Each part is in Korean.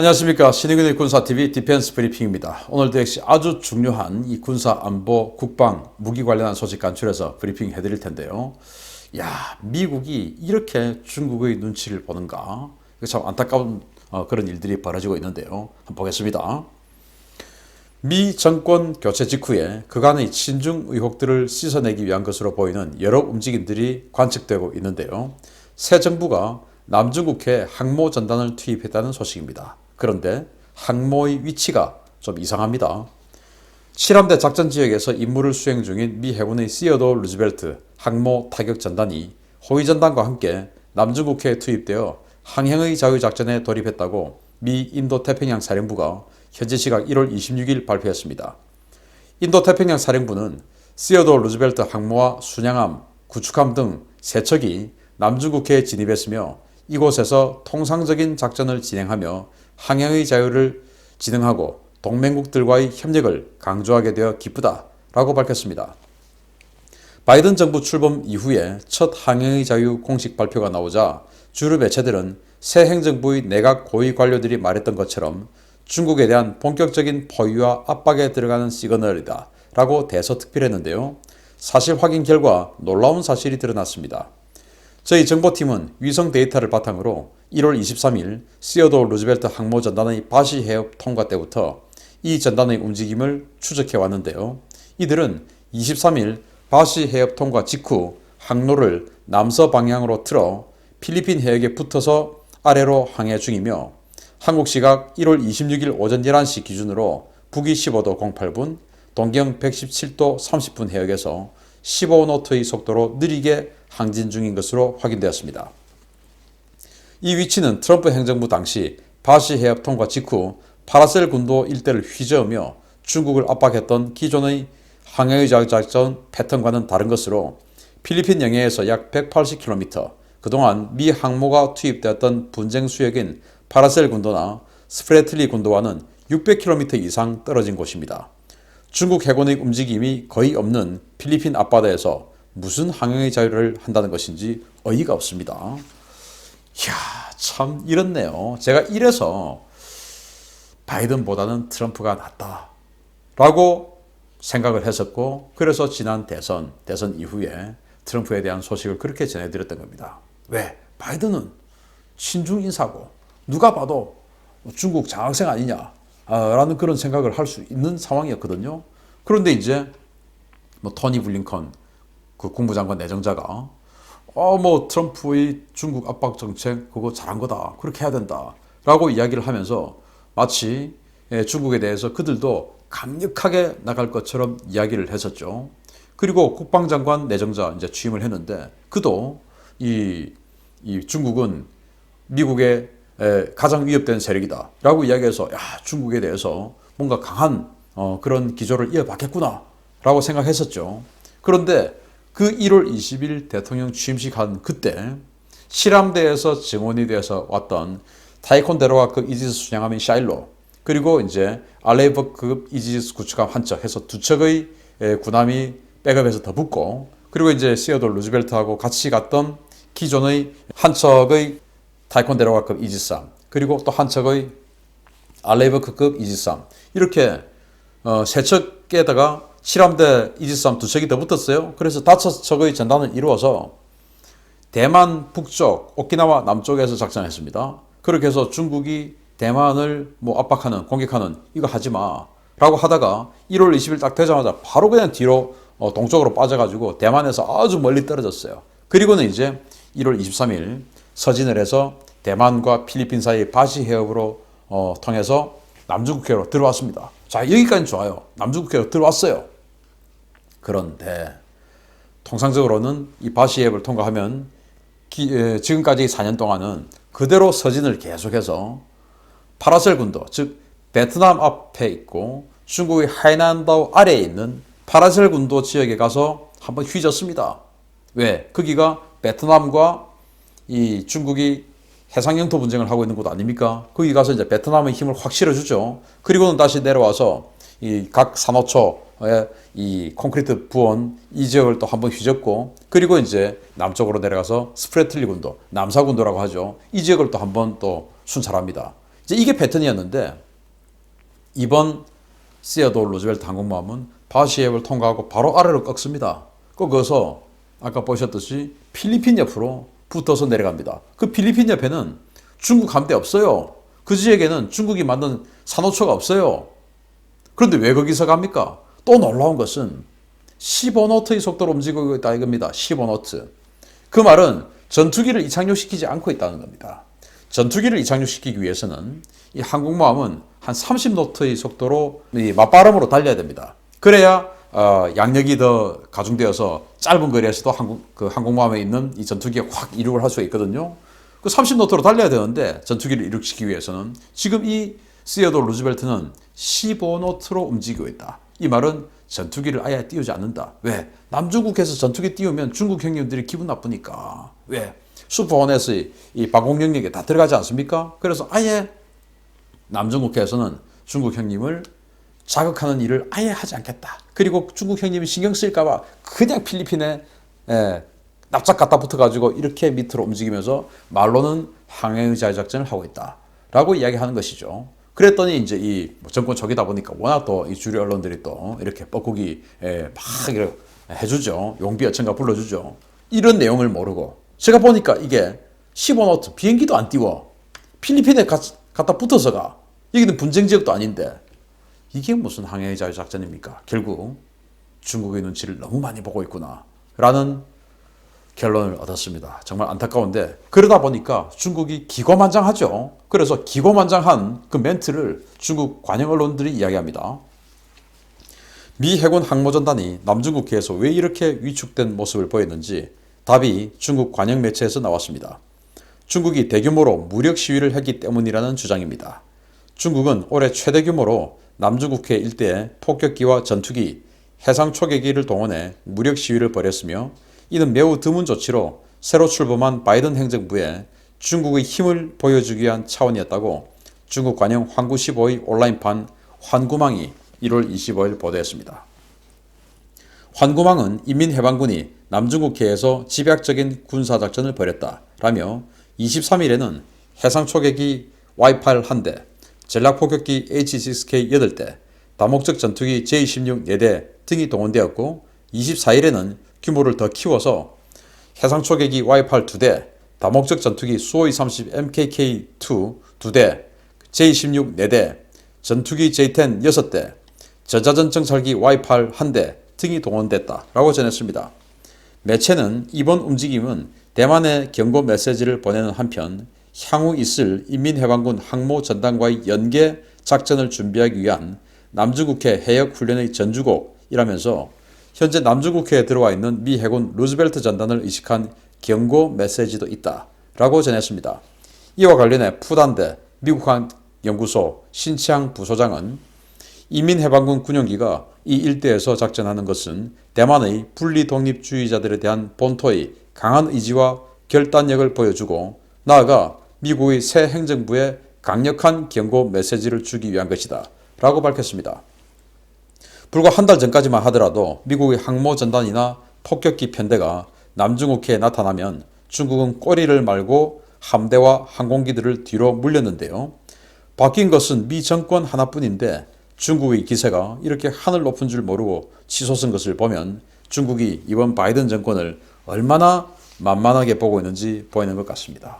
안녕하십니까. 신의균의 군사TV 디펜스 브리핑입니다. 오늘도 역시 아주 중요한 이 군사 안보 국방 무기 관련한 소식 간추려서 브리핑 해드릴 텐데요. 미국이 이렇게 중국의 눈치를 보는가? 참 안타까운 그런 일들이 벌어지고 있는데요. 한번 보겠습니다. 미 정권 교체 직후에 그간의 친중 의혹들을 씻어내기 위한 것으로 보이는 여러 움직임들이 관측되고 있는데요. 새 정부가 남중국해 항모 전단을 투입했다는 소식입니다. 그런데 항모의 위치가 좀 이상합니다. 7함대 작전 지역에서 임무를 수행 중인 미 해군의 시어도 루즈벨트 항모 타격 전단이 호위 전단과 함께 남중국해에 투입되어 항행의 자유 작전에 돌입했다고 미 인도태평양 사령부가 현지 시각 1월 26일 발표했습니다. 인도태평양 사령부는 시어도 루즈벨트 항모와 순양함, 구축함 등 세 척이 남중국해에 진입했으며 이곳에서 통상적인 작전을 진행하며 항행의 자유를 진행하고 동맹국들과의 협력을 강조하게 되어 기쁘다라고 밝혔습니다. 바이든 정부 출범 이후에 첫 항행의 자유 공식 발표가 나오자 주류 매체들은 새 행정부의 내각 고위 관료들이 말했던 것처럼 중국에 대한 본격적인 포위와 압박에 들어가는 시그널이다 라고 대서특필했는데요. 사실 확인 결과 놀라운 사실이 드러났습니다. 저희 정보팀은 위성 데이터를 바탕으로 1월 23일 시어도 루즈벨트 항모 전단의 바시 해협 통과 때부터 이 전단의 움직임을 추적해 왔는데요. 이들은 23일 바시 해협 통과 직후 항로를 남서 방향으로 틀어 필리핀 해역에 붙어서 아래로 항해 중이며 한국 시각 1월 26일 오전 11시 기준으로 북위 15도 08분, 동경 117도 30분 해역에서 15노트의 속도로 느리게 항진 중인 것으로 확인되었습니다. 이 위치는 트럼프 행정부 당시 바시 해협 통과 직후 파라셀 군도 일대를 휘저으며 중국을 압박했던 기존의 항해의 자유 작전 패턴과는 다른 것으로 필리핀 영해에서 약 180km, 그동안 미 항모가 투입되었던 분쟁 수역인 파라셀 군도나 스프레틀리 군도와는 600km 이상 떨어진 곳입니다. 중국 해군의 움직임이 거의 없는 필리핀 앞바다에서 무슨 항행의 자유를 한다는 것인지 어이가 없습니다. 참 이렇네요. 제가 이래서 바이든보다는 트럼프가 낫다라고 생각을 했었고, 그래서 지난 대선 이후에 트럼프에 대한 소식을 그렇게 전해드렸던 겁니다. 왜? 바이든은 친중 인사고 누가 봐도 중국 장학생 아니냐 라는 그런 생각을 할 수 있는 상황이었거든요. 그런데 이제 토니 블링컨 그 국무장관 내정자가 트럼프의 중국 압박 정책 그거 잘한 거다, 그렇게 해야 된다 라고 이야기를 하면서 마치 중국에 대해서 그들도 강력하게 나갈 것처럼 이야기를 했었죠. 그리고 국방장관 내정자 이제 취임을 했는데 그도 이 중국은 미국의 가장 위협된 세력이다 라고 이야기해서 중국에 대해서 뭔가 강한 그런 기조를 이어받겠구나 라고 생각했었죠. 그런데 그 1월 20일 대통령 취임식 한 그때 실함대에서 증원이 되어서 왔던 타이콘데로와급 이지스 순양함인 샤일로, 그리고 이제 알레이버급 이지스 구축함 한 척 해서 두 척의 군함이 백업해서 더 붙고, 그리고 이제 시어도 루즈벨트하고 같이 갔던 기존의 한 척의 타이콘데로와급 이지스함, 그리고 또 한 척의 알레이버급 이지스함, 이렇게 세 척에다가 실함대 이지스함 두 척이 더 붙었어요. 그래서 5척의 전단을 이루어서 대만 북쪽, 오키나와 남쪽에서 작전했습니다. 그렇게 해서 중국이 대만을 압박하는, 공격하는 이거 하지마 라고 하다가 1월 20일 딱 되자마자 바로 그냥 뒤로 동쪽으로 빠져가지고 대만에서 아주 멀리 떨어졌어요. 그리고는 이제 1월 23일 서진을 해서 대만과 필리핀 사이 바시 해협으로 통해서 남중국해로 들어왔습니다. 자, 여기까지는 좋아요. 남중국해로 들어왔어요. 그런데 통상적으로는 이 바시 해협을 통과하면 지금까지 4년 동안은 그대로 서진을 계속해서 파라셀 군도, 즉 베트남 앞에 있고 중국의 하이난다오 아래에 있는 파라셀 군도 지역에 가서 한번 휘졌습니다. 왜? 거기가 베트남과 이 중국이 해상 영토 분쟁을 하고 있는 곳 아닙니까? 거기 가서 이제 베트남의 힘을 확 실어주죠. 그리고는 다시 내려와서 이 각 산호초의 이 콘크리트 부원 이 지역을 또 한번 휘젓고, 그리고 이제 남쪽으로 내려가서 스프레틀리 군도, 남사군도라고 하죠. 이 지역을 또 한번 또 순찰합니다. 이제 이게 패턴이었는데 이번 시어도어 루즈벨트 항공모함은 바시앱을 통과하고 바로 아래로 꺾습니다. 꺾어서 아까 보셨듯이 필리핀 옆으로 붙어서 내려갑니다. 그 필리핀 옆에는 중국 함대 없어요. 그 지역에는 중국이 만든 산호초가 없어요. 그런데 왜 거기서 갑니까? 또 놀라운 것은 15노트의 속도로 움직이고 있다 이겁니다. 15노트. 그 말은 전투기를 이착륙시키지 않고 있다는 겁니다. 전투기를 이착륙시키기 위해서는 이 항공모함은 한 30노트의 속도로 이 맞바람으로 달려야 됩니다. 그래야 양력이 더 가중되어서 짧은 거리에서도 항공모함에 있는 이 전투기가 확 이륙을 할 수가 있거든요. 그 30노트로 달려야 되는데 전투기를 이륙시키기 위해서는 지금 이 시어도어 루즈벨트는 15노트로 움직이고 있다. 이 말은 전투기를 아예 띄우지 않는다. 왜? 남중국해에서 전투기 띄우면 중국 형님들이 기분 나쁘니까. 왜? 슈퍼호넷의 이 방공 영역에 다 들어가지 않습니까? 그래서 아예 남중국해에서는 중국 형님을 자극하는 일을 아예 하지 않겠다. 그리고 중국 형님이 신경 쓸까봐 그냥 필리핀에 납작 갖다 붙어가지고 이렇게 밑으로 움직이면서 말로는 항해의자의 작전을 하고 있다. 라고 이야기하는 것이죠. 그랬더니 이제 이 정권 초기다 보니까 워낙 또 이 주류 언론들이 또 이렇게 뻐꾸기 막 이렇게 해주죠. 용비 어천가 불러주죠. 이런 내용을 모르고 제가 보니까 이게 15노트 비행기도 안 띄워. 필리핀에 갖다 붙어서 가. 여기는 분쟁 지역도 아닌데 이게 무슨 항해의 자유 작전입니까? 결국 중국의 눈치를 너무 많이 보고 있구나 라는 결론을 얻었습니다. 정말 안타까운데 그러다 보니까 중국이 기고만장하죠. 그래서 기고만장한 그 멘트를 중국 관영 언론들이 이야기합니다. 미 해군 항모전단이 남중국해에서 왜 이렇게 위축된 모습을 보였는지 답이 중국 관영 매체에서 나왔습니다. 중국이 대규모로 무력 시위를 했기 때문이라는 주장입니다. 중국은 올해 최대 규모로 남중국해 일대에 폭격기와 전투기, 해상 초계기를 동원해 무력 시위를 벌였으며 이는 매우 드문 조치로 새로 출범한 바이든 행정부에 중국의 힘을 보여주기 위한 차원이었다고 중국 관영 환구15의 온라인판 환구망이 1월 25일 보도했습니다. 환구망은 인민해방군이 남중국해에서 집약적인 군사작전을 벌였다라며 23일에는 해상 초계기 Y8 1대, 전략폭격기 H-6K 8대, 다목적 전투기 J-16 4대 등이 동원되었고 24일에는 규모를 더 키워서 해상 초계기 Y8 2대, 다목적 전투기 수호이 30 MKK2 2대, J-16 4대, 전투기 J-10 6대, 저자전 정찰기 Y8 1대 등이 동원됐다라고 전했습니다. 매체는 이번 움직임은 대만에 경고 메시지를 보내는 한편 향후 있을 인민해방군 항모 전단과의 연계 작전을 준비하기 위한 남중국해 해역 훈련의 전주곡이라면서 현재 남중국해에 들어와 있는 미 해군 루즈벨트 전단을 의식한 경고 메시지도 있다라고 전했습니다. 이와 관련해 푸단대 미국한연구소 신치ang 부소장은 인민해방군 군용기가 이 일대에서 작전하는 것은 대만의 분리독립주의자들에 대한 본토의 강한 의지와 결단력을 보여주고 나아가 미국의 새 행정부에 강력한 경고 메시지를 주기 위한 것이다 라고 밝혔습니다. 불과 한 달 전까지만 하더라도 미국의 항모전단이나 폭격기 편대가 남중국해에 나타나면 중국은 꼬리를 말고 함대와 항공기들을 뒤로 물렸는데요. 바뀐 것은 미 정권 하나뿐인데 중국의 기세가 이렇게 하늘 높은 줄 모르고 치솟은 것을 보면 중국이 이번 바이든 정권을 얼마나 만만하게 보고 있는지 보이는 것 같습니다.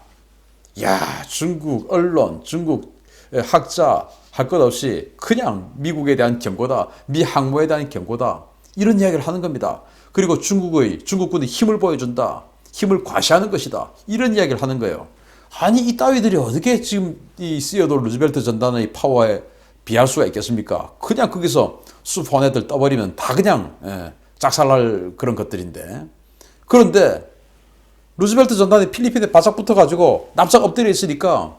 야, 중국 언론, 중국 학자 할 것 없이 그냥 미국에 대한 경고다, 미 항모에 대한 경고다 이런 이야기를 하는 겁니다. 그리고 중국군이 힘을 보여준다, 힘을 과시하는 것이다 이런 이야기를 하는 거예요. 아니 이 따위들이 어떻게 지금 이 시어도어 루즈벨트 전단의 파워에 비할 수가 있겠습니까? 그냥 거기서 슈퍼넷을 떠버리면 다 그냥 짝살날 그런 것들인데 그런데 루즈벨트 전단이 필리핀에 바짝 붙어가지고 납작 엎드려 있으니까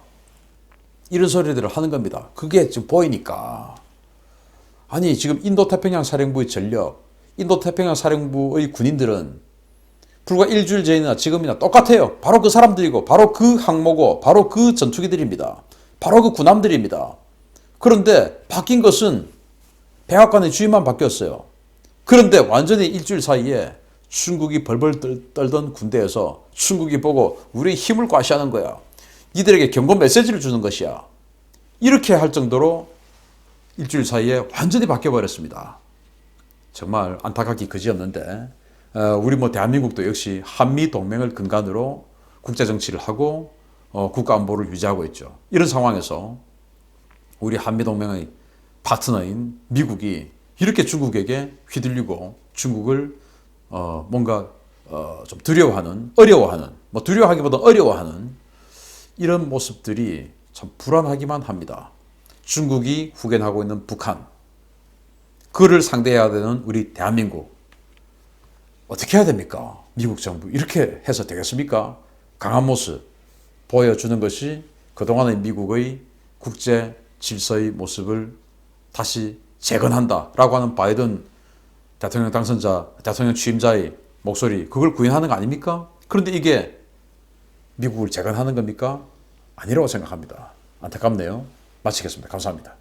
이런 소리들을 하는 겁니다. 그게 지금 보이니까. 아니 지금 인도태평양 사령부의 전력, 인도태평양 사령부의 군인들은 불과 일주일 전이나 지금이나 똑같아요. 바로 그 사람들이고 바로 그 항모고 바로 그 전투기들입니다. 바로 그 군함들입니다. 그런데 바뀐 것은 백악관의 주인만 바뀌었어요. 그런데 완전히 일주일 사이에 중국이 벌벌 떨던 군대에서 중국이 보고 우리의 힘을 과시하는 거야. 이들에게 경고 메시지를 주는 것이야. 이렇게 할 정도로 일주일 사이에 완전히 바뀌어버렸습니다. 정말 안타깝기 그지없는데 우리 대한민국도 역시 한미동맹을 근간으로 국제정치를 하고 국가안보를 유지하고 있죠. 이런 상황에서 우리 한미동맹의 파트너인 미국이 이렇게 중국에게 휘둘리고 중국을 뭔가 좀 두려워하는, 어려워하는, 두려워하기보다 어려워하는 이런 모습들이 참 불안하기만 합니다. 중국이 후견하고 있는 북한, 그를 상대해야 되는 우리 대한민국, 어떻게 해야 됩니까? 미국 정부 이렇게 해서 되겠습니까? 강한 모습 보여주는 것이 그동안의 미국의 국제 질서의 모습을 다시 재건한다라고 하는 바이든 대통령 당선자, 대통령 취임자의 목소리, 그걸 구현하는 거 아닙니까? 그런데 이게 미국을 재건하는 겁니까? 아니라고 생각합니다. 안타깝네요. 마치겠습니다. 감사합니다.